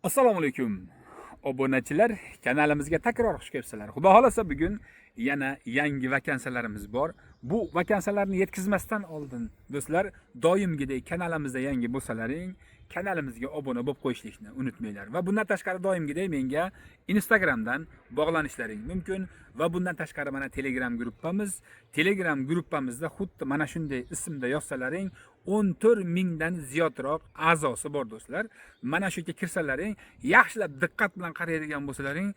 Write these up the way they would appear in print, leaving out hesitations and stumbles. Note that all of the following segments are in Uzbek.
Assalomu alaykum. Obunachilar, kanalimizga takror xush kelibsizlar. Xudo xolasa bugun yana yangi vakansiyalarimiz bor. Bu vakansiyalarni yetkazmasdan oldin do'stlar, doimgidek kanalimizda yangi bo'lsalaring, kanalimizga obuna bo'lib qo'yishlikni unutmanglar. Va bundan tashqari doimgidek menga Instagramdan bog'lanishlaring mumkin va bundan tashqari mana Telegram gruppamizda xuddi mana shunday ismda yozsalaring 14 mingdan ziyodroq a'zosi bor do'stlar. Mana shu yerga kirsalaring, yaxshilab diqqat bilan qaraydigan bo'lsalaring,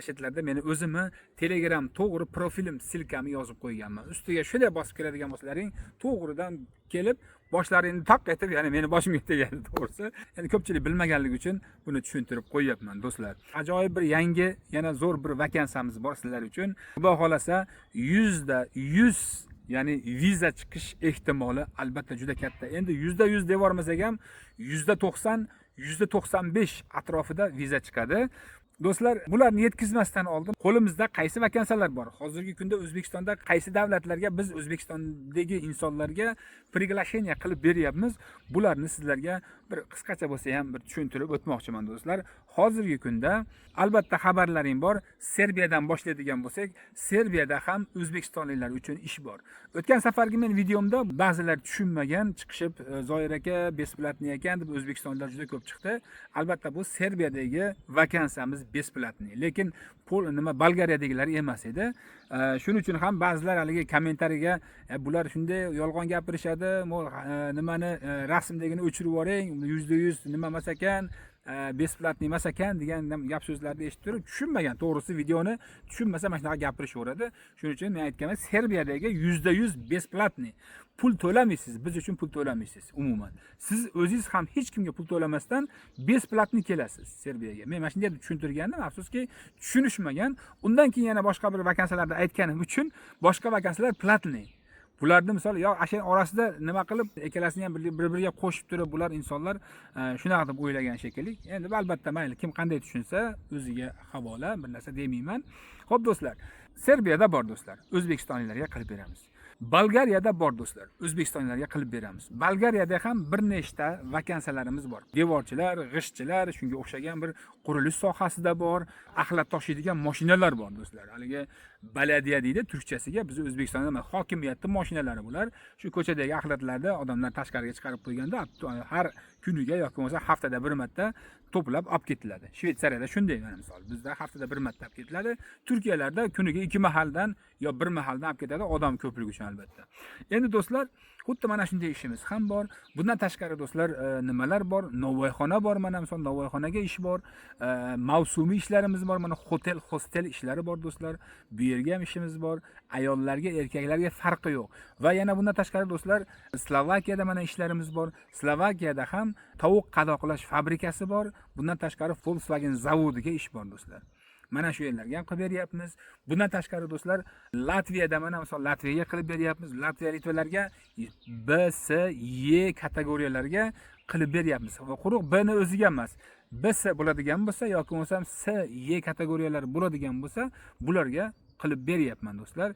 shetlarda meni o'zimni Telegram to'g'ri profilim silkami yozib qo'yganman. Ustiga shunday bosib kiradigan bo'lsalaring, to'g'ridan kelib boshlaringni taq etib, ya'ni meni boshimga tegadi to'g'risi. Endi ko'pchilik bilmaganligi uchun buni tushuntirib qo'yapman do'stlar. Ajoyib bir yangi, yana zo'r bir vakansiyamiz bor sizlar uchun. Xudo xolasa 100% ya'ni viza chiqish ehtimoli albatta juda katta. Endi 100% deb bormasak ham 90%, 95% atrofida viza chiqadi. Do'stlar, bularni yetkazmasdan oldin qo'limizda qaysi vakansiyalar bor? Hozirgi kunda O'zbekistonda qaysi davlatlarga biz O'zbekistondagi insonlarga приглашение qilib beryapmiz? Bularni sizlarga bir qisqacha bo'lsa ham bir tushuntirib o'tmoqchiman do'stlar. Hozirgi kunda albatta xabarlaring bor. Serbiyadan boshlaydigan bo'lsak, Serbiyada ham o'zbekistonliklar uchun ish bor. O'tgan safargi men videomda ba'zilar tushunmagan, chiqishib Zoir aka besplatniy ekan deb o'zbekistonliklar juda ko'p chiqdi. Albatta bu Serbiyadagi vakansiyamiz besplatniy, lekin Bolgariyadagilar emas edi. Shuning uchun ham ba'zilar haligi kommentariyaga bular shunday yolg'on gapirishadi, nimani rasmdagini o'chirib yuboring, %100 nima emas ekan, besplatniy emas ekan degan gap so'zlarni eshitib turib tushunmagan. To'g'risi videoni tushunmasa mana shunaqa gapirishaveradi. Shuning uchun men aytganim, Serbiyadagi %100 besplatniy. Pul to'lamaysiz, biz uchun pul to'lamaysiz umuman. Siz o'zingiz ham hech kimga pul to'lamasdan besplatniy kelasiz Serbiyaga. Men mana shunday tushuntirgandim, afsuski tushunishmagan. Undan keyin yana boshqa bir vakansiyalarda aytganim uchun boshqa vakansiyalar platniy. Bularni misol yo asha orasida nima qilib ikkalasini ham bir-biriga qo'shib turib bular insonlar shunaqa deb o'ylagan shekilli. Endi albatta mayli kim qanday tushunsa o'ziga havola, bir narsa demayman. Xo'p do'stlar, Serbiyada bor do'stlar, o'zbekistonliklarga qilib beramiz. Bolgariyada bor do'stlar, o'zbekistonliklarga qilib beramiz. Bolgariyada ham bir nechta vakansiyalarimiz bor. Devorchilar, g'ishtchilar, shunga o'xshagan bir qurilish sohasida bor, axlat tashiydigan mashinalar bor do'stlar. Haligi baladiya deydi turkchasiga, biz O'zbekistonda hokimiyatning mashinalari bular. Shu ko'chadagi axlatlarni odamlar tashqariga chiqarib qo'yganda har kuniga yoki bo'lmasa haftada bir marta to'plab olib ketiladi. Shvetsariyada shunday mana misol. Bizda haftada bir marta olib ketiladi. Turkiyalarda kuniga 2 mahaldan yo 1 mahaldan olib ketadi, odam ko'pligi uchun albatta. Endi do'stlar, xuddi mana shunday ishimiz ham bor. Bundan tashqari do'stlar, nimalar bor? Novvoyxona bor, mana misol novvoyxonaga ish bor. Mavsumiy ishlarimiz bor, mana hostel ishlari bor do'stlar. Bu yerga ham ishimiz bor. Ayollarga, erkaklarga farqi yo'q. Va yana bundan tashqari do'stlar, Slovakiyada mana ishlarimiz bor. Slovakiyada ham tovuq qadoqlash fabrikasi bor. Bundan tashqari Volkswagen zavodiga ish bor do'stlar. Mana shu yerlarga ham qilib beryapmiz. Bundan tashqari do'stlar, Latviyada mana misol Latviyaga qilib beryapmiz. Latviya litvalarga B, C, E kategoriyalarga qilib beryapmiz. Va quruq B ni o'ziga emas. B, C bo'ladigan bo'lsa yoki bo'lmasam C, E kategoriyalari bo'ladigan bo'lsa, bularga qilib beryapman do'stlar.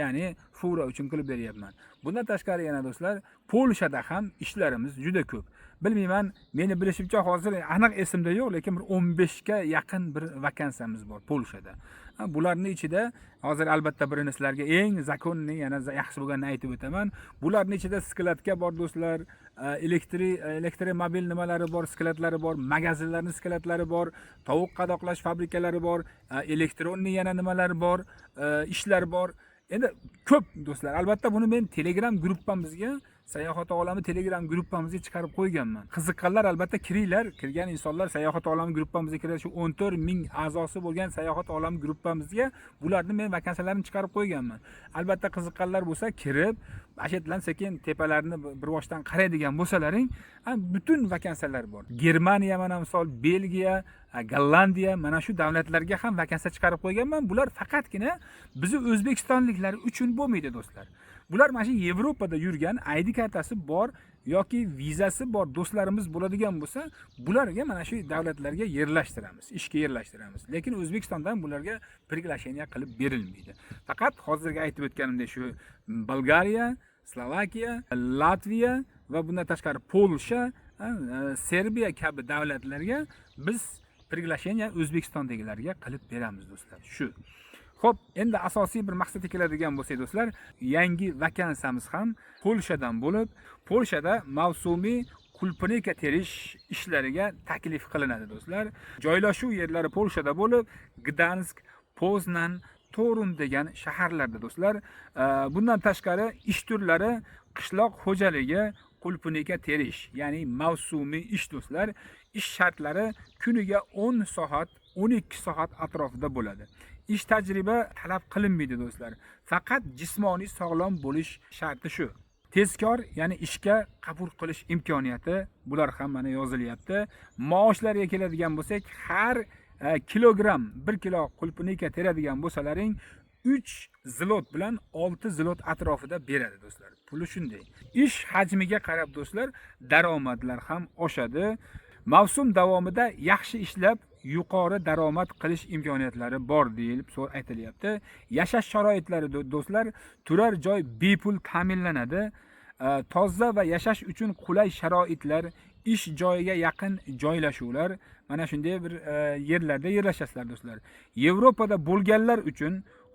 Ya'ni fura uchun qilib beryapman. Bundan tashqari yana do'stlar, Polshada ham ishlarimiz juda ko'p. Bilmayman, meni bilishimcha hozir aniq esimda yo'q, lekin bir 15 ga yaqin bir vakansiyamiz bor Polshada. Bularning ichida hozir albatta birini sizlarga eng zakonni, yana yaxshi bo'lganini aytib o'taman. Bularning ichida skladka bor do'stlar, elektromobil nimalari bor, skladlari bor, magazinlarning skladlari bor, tovuq qadoqlash fabrikalari bor, elektronniy yana nimalari bor, ishlar bor. Endi ko'p do'stlar. Albatta buni men Telegram gruppamizga, Sayohat olami Telegram gruppamizga chiqarib qo'yganman. Qiziqqanlar albatta kiringlar. Kirgan insonlar Sayohat olami gruppamizga kiradi. Shu 14 ming a'zosi bo'lgan Sayohat olami gruppamizga bularni men vakansiyalarini chiqarib qo'yganman. Albatta qiziqqanlar bo'lsa kirib, ashetlan sekin tepalarni bir boshdan qaraydigan bo'lsalaring, butun vakansiyalar bor. Germaniya mana misol, Belgiya, Gollandiya mana shu davlatlarga ham vakansiya chiqarib qo'yganman. Bular faqatgina bizni o'zbekistonliklar uchun bo'lmaydi do'stlar. Bular mana shu Yevropada yurgan ID kartasi bor yoki vizasi bor do'stlarimiz bo'ladigan bo'lsa, bularga mana shu davlatlarga yerlashtiramiz, ishga yerlashtiramiz. Lekin O'zbekistondan bularga приглашение qilib berilmaydi. Faqat hozirga aytib o'tganimdek shu Bolgariya, Slovakiya, Latviya va bundan tashqari Polsha, Serbiya kabi davlatlarga biz приглашение O'zbekistondagilarga qilib beramiz do'stlar. Shu. Xo'p, endi asosiy bir maqsadga keladigan bo'lsak do'stlar, yangi vakansiyamiz ham Polshadan bo'lib, Polshada mavsumiy kulpunika terish ishlariga taklif qilinadi do'stlar. Joylashuv yerlari Polshada bo'lib, Gdansk, Poznan, Torun degan shaharlarda do'stlar. Bundan tashqari ish turlari qishloq xo'jaligi, kulpunika terish, ya'ni mavsumiy ish do'stlar. Ish shartlari kuniga 10 soat, 12 soat atrofida bo'ladi. Ish tajriba talab qilinmaydi do'stlar. Faqat jismoniy sog'lom bo'lish sharti shu. Tezkor, ya'ni ishga qabul qilish imkoniyati bular ham mana yozilyapti. Maoshlarga keladigan bo'lsak, har kilogramm 1 kilo kulpunika teradigan bo'lsalaring 3 zlot bilan 6 zlot atrofida beradi do'stlar. Puli shunday. Ish hajmiga qarab do'stlar, daromadlar ham oshadi. Mavsum davomida yaxshi ishlab yuqori daromad qilish imkoniyatlari bor deb aytilyapti. Yashash sharoitlari do'stlar, turar joy bepul ta'minlanadi. Toza va yashash uchun qulay sharoitlar, ish joyiga yaqin joylashuvlar, mana shunday bir yerlarda yerlashasizlar do'stlar. Yevropada bo'lganlar uchun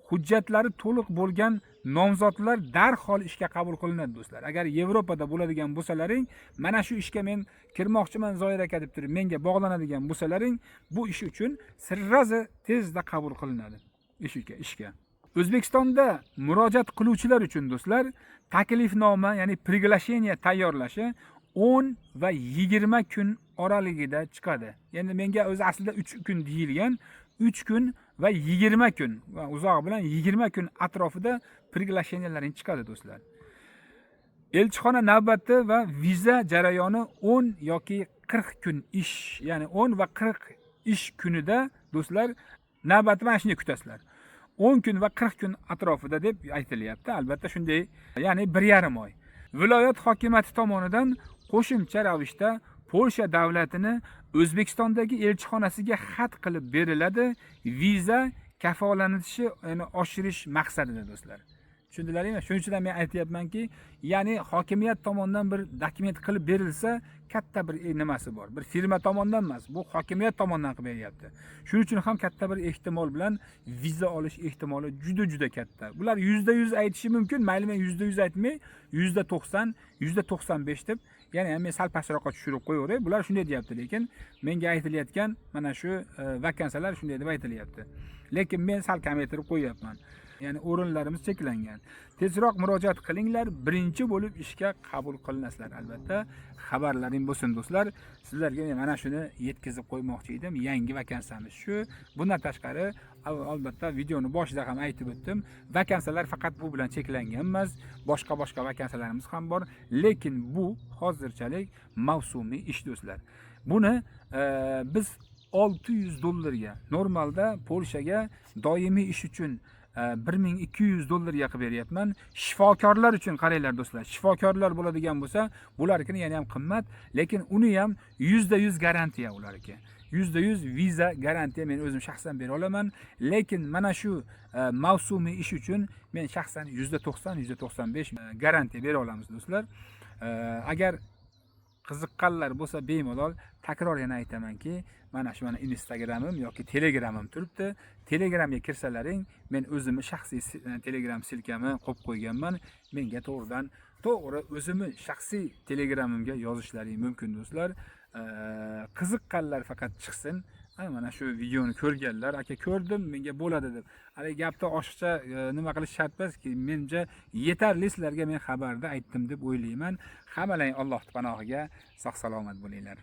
hujjatlari to'liq bo'lgan nomzodlar darhol ishga qabul qilinadi do'stlar. Agar Yevropada bo'ladigan bo'lsalaring, mana shu ishga men kirmoqchiman Zoir aka deb turib, menga bog'lanadigan bo'lsalaring, bu ish uchun sirrazi tezda qabul qilinadi ishga. O'zbekistonda murojaat qiluvchilar uchun do'stlar, taklifnoma, ya'ni приглашение tayyorlashi 10 va 20 kun oralig'ida chiqadi. Endi menga o'zi aslida 3 kun deyilgan, 3 kun va 20 kun va uzog'i bilan 20 kun atrofida приглашенияларing chiqadi do'stlar. Elchixona navbati va viza jarayoni 10 yoki 40 kun ish, ya'ni 10 va 40 ish kunida do'stlar navbatni mana shunday kutasizlar. 10 kun va 40 kun atrofida deb aytilyapti. Albatta shunday, ya'ni 1,5 oy. Viloyat hokimiyati tomonidan qo'shimcha ravishda Polsha davlatini O'zbekistondagi elchixonasiga xat qilib beriladi. Viza kafolatlanishini, ya'ni oshirish maqsadida do'stlar. Tushundilaringmi? Shuning uchun men aytayapmanki, ya'ni hokimiyat tomonidan bir dokument qilib berilsa, katta bir nimasi bor. Bir firma tomonidan emas, bu hokimiyat tomonidan qilib beryapti. Shuning uchun ham katta bir ehtimol bilan viza olish ehtimoli juda katta. Bular %100 aytishi mumkin, mayli men %100 aytmay, %90, %95 deb, ya'ni men sal pastroqqa tushirib qo'yaveray. Bular shunday deyapti, lekin menga aytilayotgan mana shu vakansiyalar shunday deb aytilyapti. Lekin men sal kamaytirib qo'yapman. Ya'ni o'rinlarimiz cheklangan. Tezroq murojaat qilinglar, birinchi bo'lib ishga qabul qilinasizlar albatta. Xabarlaring bo'lsin do'stlar. Sizlarga men mana shuni yetkazib qo'ymoqchi edim. Yangi vakansiyamiz shu. Bundan tashqari, albatta videoni boshida ham aytib o'tdim. Vakansiyalar faqat bu bilan cheklangan emas, boshqa vakansiyalarimiz ham bor, lekin bu hozirchalik mavsumiy ish do'stlar. Buni biz $600 normalda Polshaga doimiy ish uchun $1200 qilib beryapman. Shifokorlar uchun qaranglar do'stlar. Shifokorlar bo'ladigan bo'lsa, bularkini yana ham qimmat, lekin uni ham %100 garantiya ularga. %100 viza garantiya men o'zim shaxsan bera olaman, lekin mana shu mavsumiy ish uchun men shaxsan %90, %95 garantiya bera olamiz do'stlar. Agar qiziqqanlar bo'lsa bemalol takror yana aytamanki, mana shu Instagramim yoki Telegramim turibdi. Telegramga kirsalaring, men o'zimni shaxsiy Telegram silkamni qo'yib qo'yganman. Menga to'g'ri o'zimni shaxsiy Telegramimga yozishlaring mumkin do'stlar. Qiziqqanlar faqat chiqsin. Mana shu videoni ko'rganlar, aka ko'rdim, menga bo'ladi deb. Hali gapni oshiqcha nima qilish shart emas-ki, menimcha yetarli sizlarga men xabarda aytdim deb o'ylayman. Hammalang Alloh panohiga sog' salomat bo'linglar.